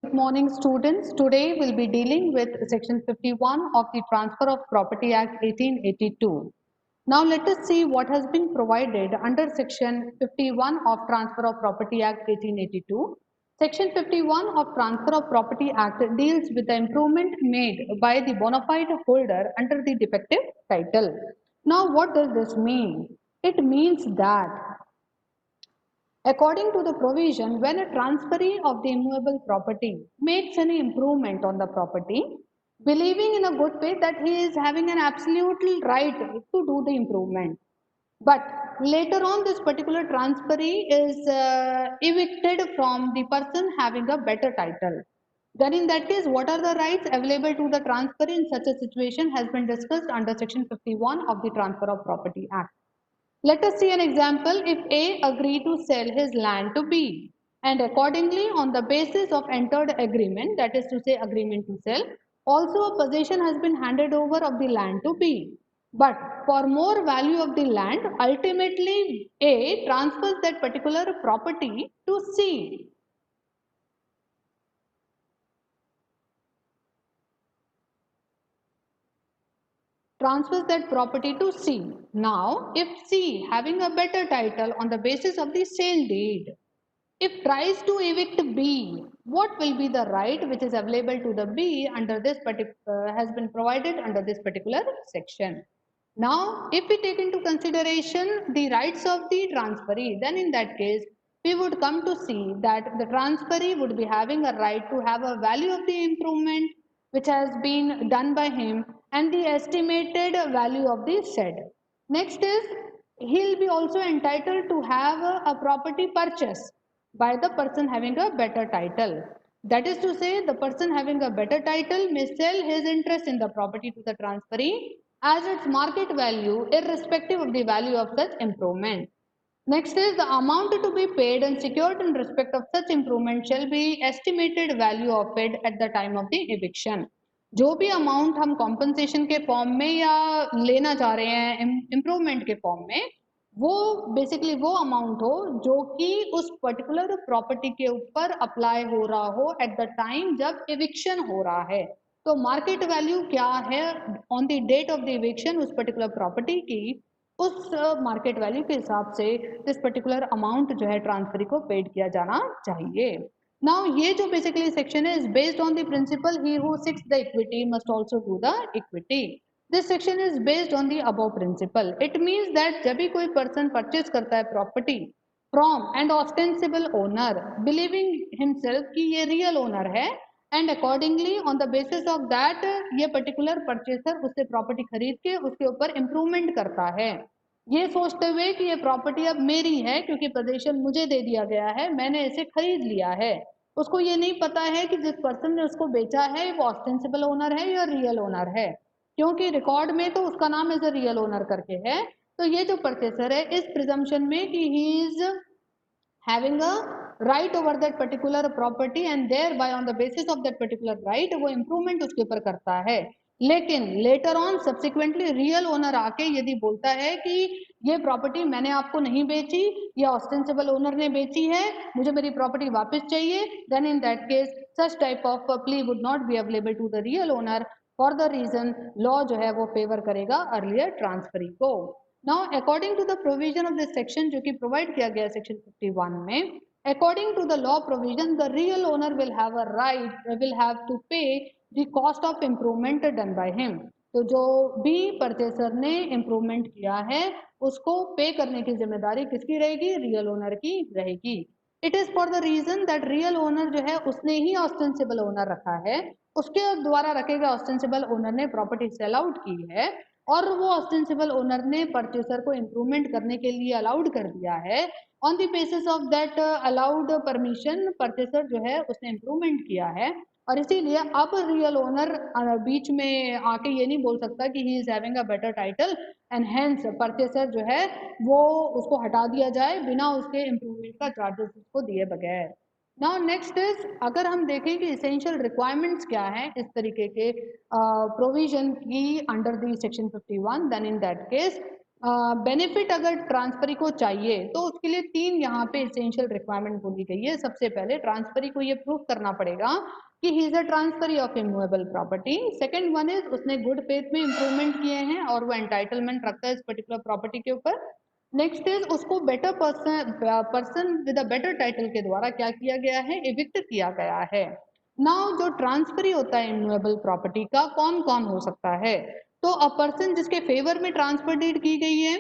Good morning, students. Today we'll be dealing with Section 51 of the Transfer of Property Act 1882. Now let us see what has been provided under Section 51 of Transfer of Property Act 1882. Section 51 of Transfer of Property Act deals with the improvement made by the bona fide holder under the defective title. Now what does this mean? It means that according to the provision, when a transferee of the immovable property makes any improvement on the property, believing in a good faith that he is having an absolute right to do the improvement, but later on this particular transferee is evicted from the person having a better title, then in that case, what are the rights available to the transferee in such a situation has been discussed under Section 51 of the Transfer of Property Act. Let us see an example. If A agreed to sell his land to B, and accordingly on the basis of entered agreement, that is to say agreement to sell, also a possession has been handed over of the land to B. But for more value of the land, ultimately A transfers that particular property to C. Transfers that property to C. Now, if C having a better title on the basis of the sale deed, if tries to evict B, what will be the right which is available to the B under this particular has been provided under this particular section. Now, if we take into consideration the rights of the transferee, then in that case, we would come to see that the transferee would be having a right to have a value of the improvement which has been done by him and the estimated value of the said. Next is he'll be also entitled to have a property purchase by the person having a better title. That is to say, the person having a better title may sell his interest in the property to the transferee as its market value, irrespective of the value of such improvement. Next is the amount to be paid and secured in respect of such improvement shall be estimated value of it at the time of the eviction. जो भी amount हम compensation के form में या लेना चाह रहे हैं इम्प्रूवमेंट के फॉर्म में, वो बेसिकली वो अमाउंट हो जो कि उस पर्टिकुलर प्रॉपर्टी के ऊपर अप्लाई हो रहा हो एट द टाइम जब एविक्शन हो रहा है. तो मार्केट वैल्यू क्या है on the date of the eviction उस पर्टिकुलर प्रॉपर्टी की, उस मार्केट वैल्यू के हिसाब से इस पर्टिकुलर अमाउंट जो है ट्रांसफरी को पेड किया जाना चाहिए. नाउ ये जो बेसिकली सेक्शन है is based on the principle he who seeks the equity must also do the equity. This section is based on the above principle. It means that जब भी कोई पर्सन परचेज करता है property from and ostensible owner believing himself कि ये real owner है and accordingly on the basis of that ये particular purchaser उससे प्रॉपर्टी खरीद के उसके ऊपर इम्प्रूवमेंट करता है, ये सोचते हुए कि ये प्रॉपर्टी अब मेरी है क्योंकि पोजीशन मुझे दे दिया गया है, मैंने इसे खरीद लिया है. उसको ये नहीं पता है कि जिस पर्सन ने उसको बेचा है वो ऑस्टेंसिबल ओनर है या रियल ओनर है, क्योंकि रिकॉर्ड में तो उसका नाम एज अ रियल ओनर करके है. तो ये जो परचेसर है इस प्रिजम्पशन में कि he is having a right over that particular property and thereby on the basis of that particular right वो improvement उसके ऊपर करता है. लेकिन later on subsequently real owner आके यदि बोलता है कि ये प्रॉपर्टी मैंने आपको नहीं बेची, ये ऑस्टेंसिबल ओनर ने बेची है, मुझे मेरी प्रॉपर्टी वापस चाहिए, then in that case such type of plea would not be available to the real owner. For the reason law जो है वो फेवर करेगा अर्लियर ट्रांसफरी को. Now, according to the provision of this section जो कि provide किया गया section 51 में, according to the law provision, the real owner will have a right, will have to pay the cost of improvement done by him. तो जो भी purchaser ने improvement किया है उसको पे करने की जिम्मेदारी किसकी रहेगी? रियल ओनर की रहेगी. It is for the reason that real owner जो है उसने ही ऑस्टेंसिबल ओनर रखा है, उसके द्वारा रखे गए ऑस्टेंसिबल ओनर ने प्रॉपर्टी सेल आउट की है और वो ऑस्टेंसिबल ओनर ने परचेसर को इम्प्रूवमेंट करने के लिए अलाउड कर दिया है. On the basis of that allowed permission purchaser जो है उसने इम्प्रूवमेंट किया है और इसीलिए अब रियल ओनर बीच में आके ये नहीं बोल सकता कि he is having a better title and hence purchaser जो है वो उसको हटा दिया जाए बिना उसके इम्प्रूवमेंट का चार्जेस उसको दिए बगैर. नाउ नेक्स्ट इज अगर हम देखें कि इसेंशियल रिक्वायरमेंट्स क्या है इस तरीके के प्रोविजन की under the section 51, then in that case benefit अगर ट्रांसफरी को चाहिए तो उसके लिए 3 यहाँ पे एसेंशियल रिक्वायरमेंट बोली गई है। सबसे पहले ट्रांसफरी को ये प्रूव करना पड़ेगा कि he is a transferee of immovable property. Second one is उसने गुड फेथ में इंप्रूवमेंट किए हैं और वो एंटाइटलमेंट रखता है इस पर्टिकुलर प्रॉपर्टी के ऊपर। नेक्स्ट इज उसको better person with a better title के द्वारा क्या किया गया है, इविक्ट किया गया है। नाउ जो ट्रांसफरी होता है इमूवेबल प्रॉपर्टी का कौन कौन हो सकता है, तो अ पर्सन जिसके फेवर में ट्रांसफर डीड की गई है,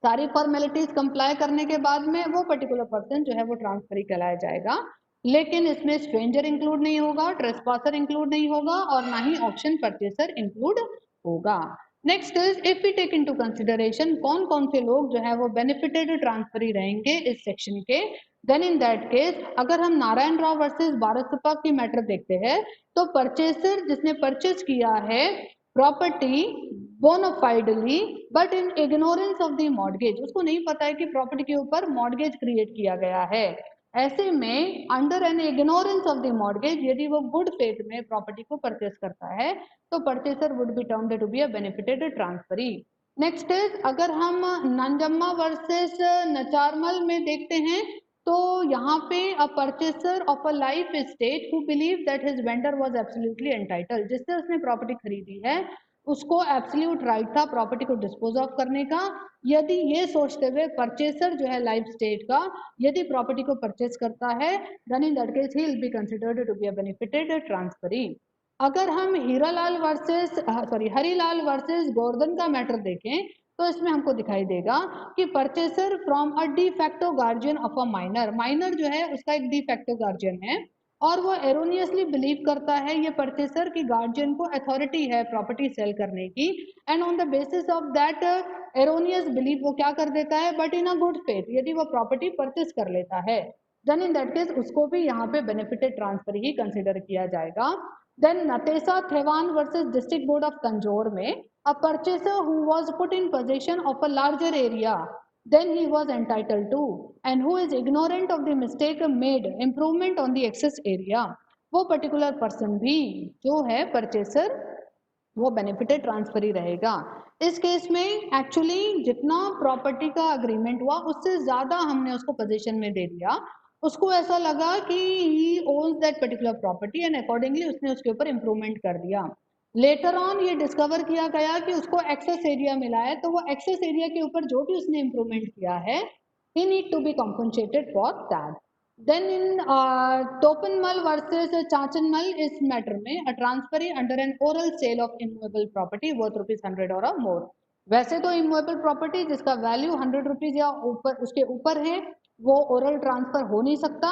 सारी फॉर्मेलिटीज कंप्लाई करने के बाद में वो पर्टिकुलर पर्सन जो है वो ट्रांसफरी कहलाया जाएगा। लेकिन इसमें स्ट्रेंजर इंक्लूड नहीं होगा, ट्रेसपासर इंक्लूड नहीं होगा और ना ही ऑप्शन परचेसर इंक्लूड होगा। Next is if we take into consideration कौन कौन से लोग जो है वो बेनिफिटेड ट्रांसफरी रहेंगे इस सेक्शन के, देन इन दैट केस अगर हम नारायण राव वर्सेस भारत सपा की मैटर देखते हैं तो परचेसर जिसने परचेज किया है property bonafidely but in ignorance of the mortgage, उसको नहीं पता है कि प्रॉपर्टी के ऊपर मॉर्गेज क्रिएट किया गया है। ऐसे में under an ignorance of the mortgage यदि वो गुड फेथ में प्रॉपर्टी को परचेस करता है तो purchaser would be termed to be a benefited transferee. Next is अगर हम नंजम्मा वर्सेस नचारमल में देखते हैं तो यहाँ पे a purchaser of a life estate who believe that his vendor was absolutely entitled, जिससे उसने प्रॉपर्टी खरीदी है उसको एब्सोल्यूट राइट था प्रॉपर्टी को डिस्पोज ऑफ करने का। यदि ये सोचते हुए परचेसर जो है लाइफ स्टेट का यदि प्रॉपर्टी को परचेस करता है then in that case he will be considered to be a benefited transferee. अगर हम हीरालाल वर्सेस हरीलाल वर्सेस गोवर्धन का मैटर देखें तो इसमें हमको दिखाई देगा कि purchaser from a de facto guardian of a minor, minor जो है उसका एक डी फैक्टो गार्जियन है और वो एरोनियसली बिलीव करता है ये परचेसर की गार्जियन को अथॉरिटी है प्रॉपर्टी सेल करने की and on the basis of that erroneous believe वो क्या कर देता है but in a good faith यदि वो प्रॉपर्टी परचेस कर लेता है देन इन दैट केस उसको भी यहाँ पे बेनिफिटेड ट्रांसफर ही कंसिडर किया जाएगा। Then Natesa Thevan versus district board of Tanjore में a purchaser who was put in position of a larger area then he was entitled to and who is ignorant of the mistake made improvement on the excess area, वो particular person भी जो है purchaser वो benefited transfer ही रहेगा। इस case में actually जितना property का अग्रीमेंट हुआ उससे ज्यादा हमने उसको पोजीशन में दे दिया, उसको ऐसा लगा कि he owns that particular property and accordingly उसने उसके ऊपर इंप्रूवमेंट कर दिया। लेटर ऑन ये डिस्कवर किया गया कि उसको एक्सेस एरिया मिला है तो वो एक्सेस एरिया के ऊपर जो भी उसने इंप्रूवमेंट किया है he need to be compensated for that. Then in Topenmal versus Chachanmal is matter में a transfer under an oral sale of immovable property worth ₹100 or more। वैसे तो immovable property जिसका वैल्यू ₹100 या ऊपर उसके ऊपर है वो ओरल ट्रांसफर हो नहीं सकता,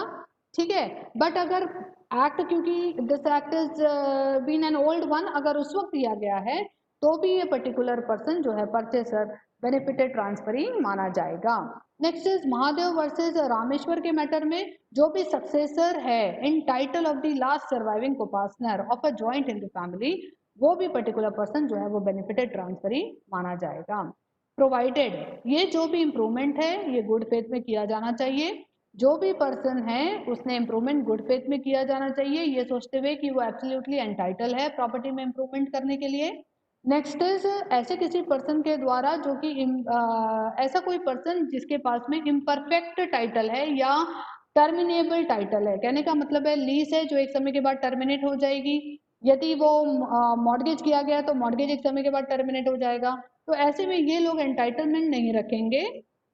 ठीक है। बट अगर एक्ट क्योंकि this act is been an old one अगर उस वक्त दिया गया है तो भी ये पर्टिकुलर पर्सन जो है परचेसर बेनिफिटेड ट्रांसफर ही माना जाएगा। Next is Mahadev versus Rameshwar के मैटर में जो भी सक्सेसर है in title of the last surviving copartner of a joint in the family वो भी पर्टिकुलर पर्सन जो है वो बेनिफिटेड ट्रांसफर ही माना जाएगा, प्रोवाइडेड ये जो भी इंप्रूवमेंट है ये गुड फेथ में किया जाना चाहिए। जो भी पर्सन है उसने इंप्रूवमेंट गुड फेथ में किया जाना चाहिए ये सोचते हुए कि वो एब्सोल्युटली एंटाइटल है प्रॉपर्टी में इंप्रूवमेंट करने के लिए। नेक्स्ट इज ऐसे किसी पर्सन के द्वारा जो कि ऐसा कोई पर्सन जिसके पास में इम्परफेक्ट टाइटल है या टर्मिनेबल टाइटल है, कहने का मतलब है लीज है जो एक समय के बाद टर्मिनेट हो जाएगी, यदि वो मॉर्गेज किया गया तो मॉर्गेज एक समय के बाद टर्मिनेट हो जाएगा, तो ऐसे में ये लोग एंटाइटलमेंट नहीं रखेंगे,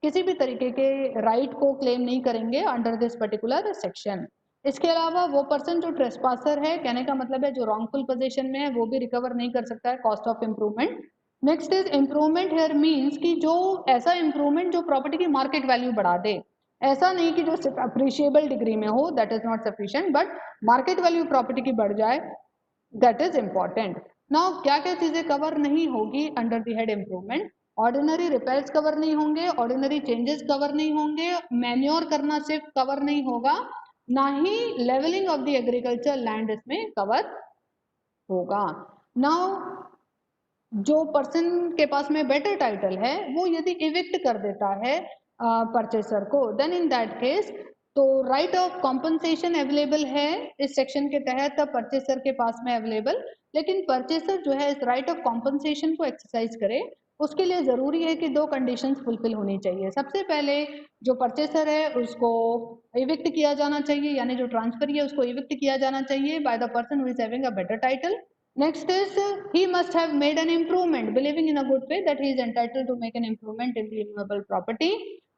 किसी भी तरीके के राइट को क्लेम नहीं करेंगे अंडर दिस पर्टिकुलर सेक्शन। इसके अलावा वो पर्सन जो ट्रेसपासर है, कहने का मतलब है जो रॉन्गफुल पोजीशन में है वो भी रिकवर नहीं कर सकता है cost of improvement. Next is improvement here means कि जो ऐसा इम्प्रूवमेंट जो प्रॉपर्टी की मार्केट वैल्यू बढ़ा दे, ऐसा नहीं कि जो सिर्फ अप्रिशिएबल डिग्री में हो that is not sufficient but market value property की बढ़ जाए दैट इज इंपॉर्टेंट। नाउ क्या क्या चीजें कवर नहीं होगी under the head improvement, ordinary repairs cover नहीं होंगे, ऑर्डिनरी चेंजेस कवर नहीं होंगे, मैन्योर करना सिर्फ कवर नहीं होगा, ना ही levelling of the agriculture land इसमें कवर होगा। नाउ जो पर्सन के पास में बेटर टाइटल है वो यदि इविक्ट कर देता है परचेसर को देन इन दैट केस तो राइट ऑफ कॉम्पनसेशन अवेलेबल है इस सेक्शन के तहत परचेसर के पास में अवेलेबल, लेकिन परचेसर जो है इस राइट ऑफ कॉम्पनसेशन को एक्सरसाइज करे उसके लिए ज़रूरी है कि 2 कंडीशंस फुलफिल होनी चाहिए। सबसे पहले जो परचेसर है उसको इविक्ट किया जाना चाहिए, यानी जो ट्रांसफरी है उसको इविक्ट किया जाना चाहिए by the person who is having a better title. Next is he must have made an improvement believing in a good faith that he is entitled to make an improvement in the immovable property,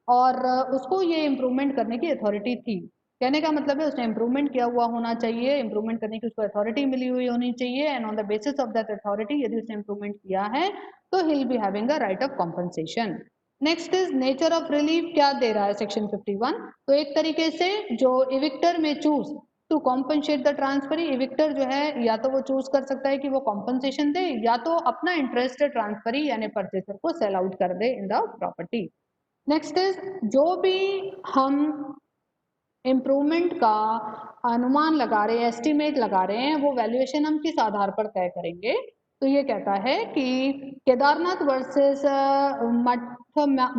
और उसको ये improvement करने की authority थी। कहने का मतलब है उसने इम्प्रूवमेंट किया हुआ होना चाहिए, इम्प्रूवमेंट करने की उसको अथॉरिटी मिली हुई होनी चाहिए, and on the basis of that authority यदि उसने इम्प्रूवमेंट किया है तो ही will be having a right of compensation. Next is nature of relief क्या दे रहा है सेक्शन 51। तो एक तरीके से जो इविक्टर में choose to compensate the transferee, evictor जो है या तो वो चूज कर सकता है कि वो कॉम्पनसेशन दे या तो अपना इंटरेस्ट ट्रांसफरी यानी परचेसर को सेल आउट कर दे in the property. Next is जो भी हम इम्प्रूवमेंट का अनुमान लगा रहे हैं, एस्टिमेट लगा रहे हैं, वो वैल्यूएशन हम किस आधार पर तय करेंगे। तो ये कहता है कि केदारनाथ वर्सेस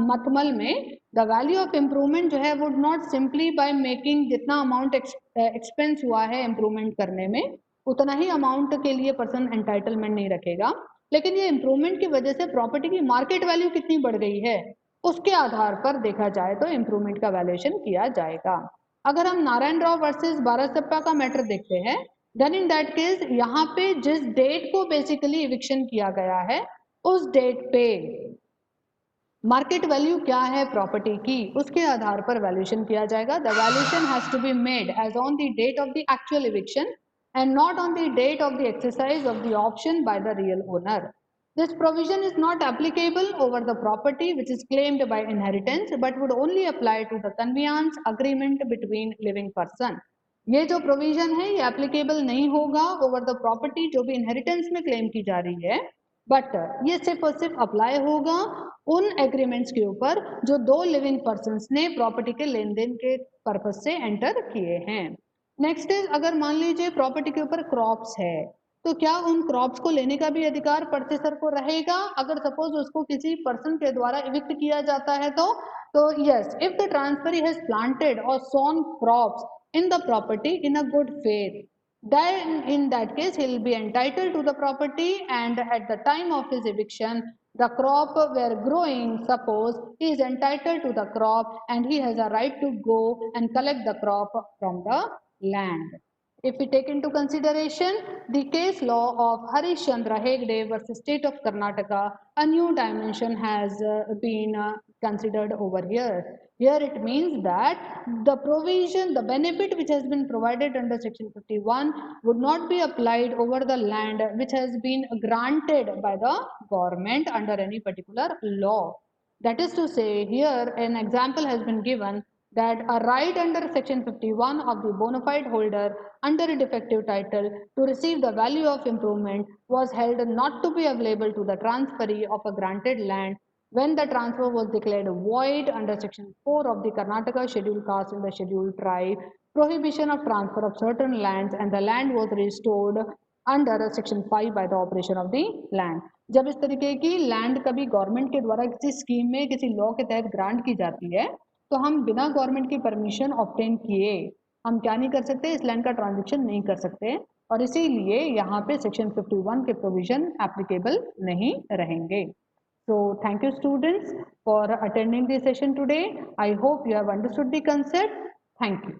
मथमल में द वैल्यू ऑफ इम्प्रूवमेंट जो है would not simply by making जितना अमाउंट एक्सपेंस हुआ है इम्प्रूवमेंट करने में उतना ही अमाउंट के लिए पर्सन एंटाइटलमेंट नहीं रखेगा, लेकिन ये इम्प्रूवमेंट की वजह से प्रॉपर्टी की मार्केट वैल्यू कितनी बढ़ गई है उसके आधार पर देखा जाए तो इम्प्रूवमेंट का वैल्यूएशन किया जाएगा। अगर हम नारायण राव वर्सेस बारासप्पा का मैटर देखते हैं, देन इन दैट केस यहाँ पे जिस डेट को बेसिकली इविक्शन किया गया है उस डेट पे मार्केट वैल्यू क्या है प्रॉपर्टी की उसके आधार पर वैल्यूएशन किया जाएगा। The valuation has to be made as on the date of the actual eviction and not on the date of the exercise of the option by the real owner. This provision is not applicable over the property which is claimed by inheritance but would only apply to the conveyance agreement between living person. ये जो provision है ये applicable नहीं होगा over the property जो भी inheritance में claim की जा रही है, बट ये सिर्फ और सिर्फ अप्लाई होगा उन एग्रीमेंट्स के ऊपर जो दो लिविंग पर्सन्स ने प्रॉपर्टी के लेन देन के पर्पज से एंटर किए हैं। नेक्स्ट इज अगर मान लीजिए प्रॉपर्टी के ऊपर क्रॉप्स है तो क्या उन क्रॉप्स को लेने का भी अधिकार परचेसर को रहेगा अगर सपोज उसको किसी पर्सन के द्वारा इविक्ट किया जाता है तो yes, if the transferee has planted और सोन crops in the property in a good faith, then in that case he will be entitled to the property, and at the time of his eviction the crop were growing, suppose he is entitled to the crop and he has a right to go and collect the crop from the land. If we take into consideration the case law of Harishchandra Hegde versus State of Karnataka, a new dimension has been considered over here. Here it means that the provision, the benefit which has been provided under section 51 would not be applied over the land which has been granted by the government under any particular law. That is to say, here an example has been given that a right under section 51 of the bona fide holder under a defective title to receive the value of improvement was held not to be available to the transferee of a granted land when the transfer was declared void under section 4 of the Karnataka scheduled caste in the scheduled tribe, prohibition of transfer of certain lands, and the land was restored under section 5 by the operation of the land. जब इस तरीके की land कभी government के द्वारा किसी scheme में किसी लॉ के तहत ग्रांट की जाती है तो हम बिना गवर्नमेंट की परमिशन ऑब्टेन किए हम क्या नहीं कर सकते, इस लैंड का ट्रांजेक्शन नहीं कर सकते, और इसीलिए यहाँ पे सेक्शन 51 के प्रोविजन एप्लीकेबल नहीं रहेंगे। So thank you students for attending the session today. I hope you have understood the concept. Thank you.